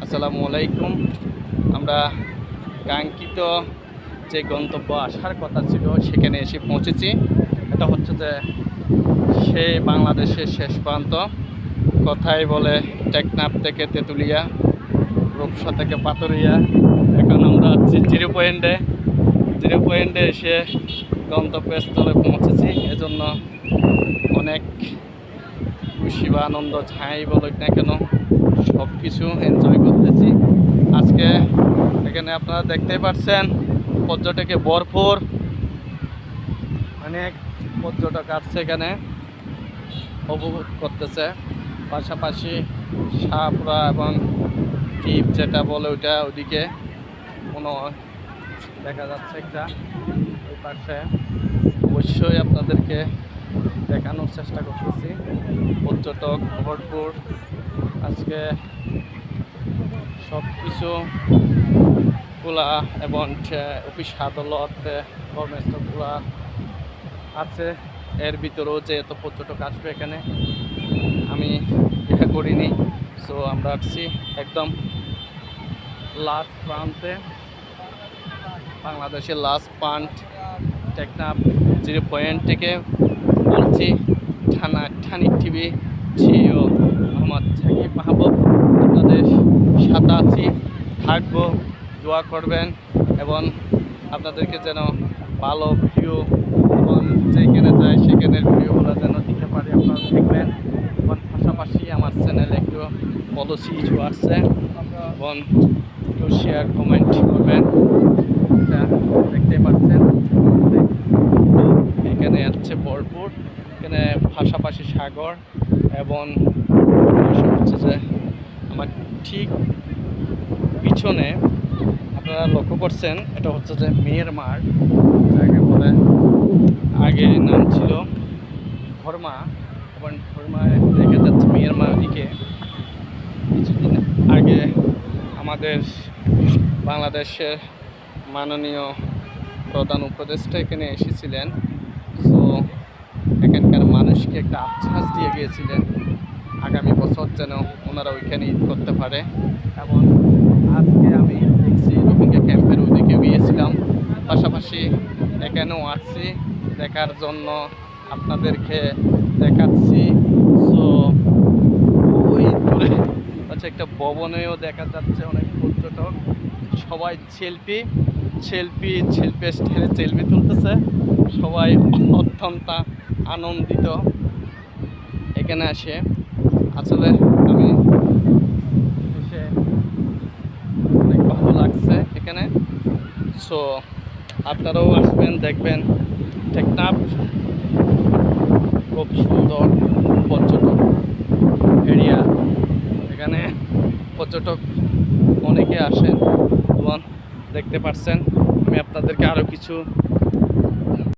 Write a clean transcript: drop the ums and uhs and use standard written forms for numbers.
আসসালামু আলাইকুম। আমরা কাঙ্ক্ষিত যে গন্তব্য আসার কথা ছিল সেখানে এসে পৌঁছেছি। এটা হচ্ছে যে সেই বাংলাদেশের শেষ প্রান্ত। কথাই বলে টেকনাফ থেকে তেঁতুলিয়া, রূপসা থেকে পাতুরিয়া। এখন আমরা আছি জিরো পয়েন্টে এসে গন্তব্যস্থলে পৌঁছেছি। এজন্য অনেক খুশি বা আনন্দ যাই বলুক না কেন, সব কিছু এনজয় করতেছি আজকে। এখানে আপনারা দেখতেই পাচ্ছেন পর্যটকে ভরপুর, অনেক পর্যটক আসছে এখানে উপভোগ করতেছে। পাশাপাশি সাপড়া এবং টিপ যেটা বলে ওইটা ওইদিকে কোনো দেখা যাচ্ছে একটা ওই পাশে। অবশ্যই আপনাদেরকে দেখানোর চেষ্টা করতেছি। পর্যটক ভরপুর আজকে, সব কিছু খোলা এবং অফিস আদালত কর্মস্থলগুলা আছে। এর ভিতরেও যে এত পর্যটক আসবে এখানে আমি এটা করিনি। সো আমরা আসছি একদম লাস্ট প্রান্তে, বাংলাদেশের লাস্ট প্রান্ত টেকনাফ জিরো পয়েন্ট থেকে বলছি। ঠানি টিভি সিইও মোহাম্মদ সাকিব মাহবুব আপনাদের সাথে আছি, থাকবো। দোয়া করবেন এবং আপনাদেরকে যেন ভালো ভিডিও এবং যেখানে যায় সেখানের ভিডিওগুলো যেন দিতে পারি আপনারা দেখবেন। এবং পাশাপাশি আমার চ্যানেলে একটু পলিসি ইস্যু আসছে এবং একটু শেয়ার কমেন্ট করবেন। এটা দেখতে পাচ্ছেন এখানে আছে ভরপুর, এখানে পাশাপাশি সাগর এবং হচ্ছে যে আমার ঠিক পিছনে আপনারা লক্ষ্য করছেন এটা হচ্ছে যে মিয়ানমার, যাকে বলে আগে নাম ছিল বর্মা, এবং বর্মায় দেখা যাচ্ছে মিয়ানমার দিকে। কিছুদিন আগে আমাদের বাংলাদেশের মাননীয় প্রধান উপদেষ্টা এখানে এসেছিলেন। সো এখানকার মানুষকে একটা আশ্বাস দিয়ে গিয়েছিলেন আগামী বছর যেন ওনারা ওইখানে ঈদ করতে পারে। এবং আজকে আমি দেখছি রোহিঙ্গা ক্যাম্পের ওইদিকে গিয়েছিলাম, পাশাপাশি এখানেও আসছি দেখার জন্য, আপনাদেরকে দেখাচ্ছি। সো ওই দূরে হচ্ছে একটা ভবনেও দেখা যাচ্ছে অনেক পর্যটক, সবাই সেলফি তুলতেছে, সবাই অত্যন্ত আনন্দিত এখানে আসে। আসলে আমি এসে অনেক ভালো লাগছে এখানে। সো আপনারাও আসবেন, দেখবেন টেকনাফ খুব সুন্দর পর্যটক এরিয়া। এখানে পর্যটক অনেকে আসেন এবং দেখতে পাচ্ছেন। আমি আপনাদেরকে আরও কিছু